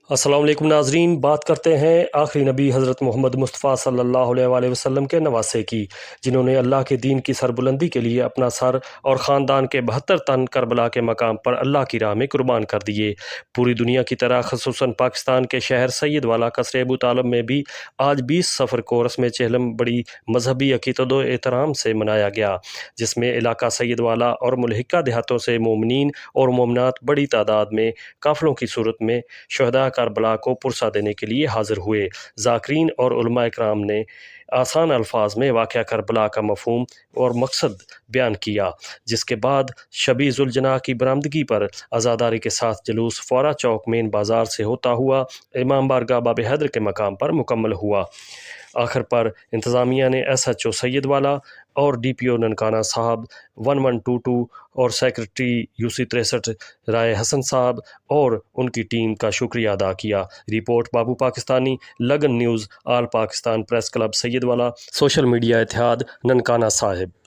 السلام علیکم ناظرین، بات کرتے ہیں آخری نبی حضرت محمد مصطفیٰ صلی اللہ علیہ وآلہ وسلم کے نواسے کی، جنہوں نے اللہ کے دین کی سربلندی کے لیے اپنا سر اور خاندان کے 72 تن کربلا کے مقام پر اللہ کی راہ میں قربان کر دیے۔ پوری دنیا کی طرح خصوصاً پاکستان کے شہر سید والا قصر ابو طالب میں بھی آج 20 صفر کو رسم چہلم بڑی مذہبی عقیدت و احترام سے منایا گیا، جس میں علاقہ سید والا اور ملحقہ دیہاتوں سے مومنین اور مومنات بڑی تعداد میں قافلوں کی صورت میں شہداء کربلا کو پرسہ دینے کے لیے حاضر ہوئے۔ ذاکرین اور علماء اکرام نے آسان الفاظ میں واقعہ کربلا کا مفہوم اور مقصد بیان کیا، جس کے بعد شبی ذوالجناح کی برآمدگی پر عزاداری کے ساتھ جلوس فورا چوک مین بازار سے ہوتا ہوا امام بارگاہ باب حیدر کے مقام پر مکمل ہوا۔ آخر پر انتظامیہ نے ایس ایچ او سید والا اور ڈی پی او ننکانہ صاحب 1122 اور سیکرٹری یو سی 63 رائے حسن صاحب اور ان کی ٹیم کا شکریہ ادا کیا۔ رپورٹ بابو پاکستانی، لگن نیوز، آل پاکستان پریس کلب سید والا، سوشل میڈیا اتحاد ننکانہ صاحب۔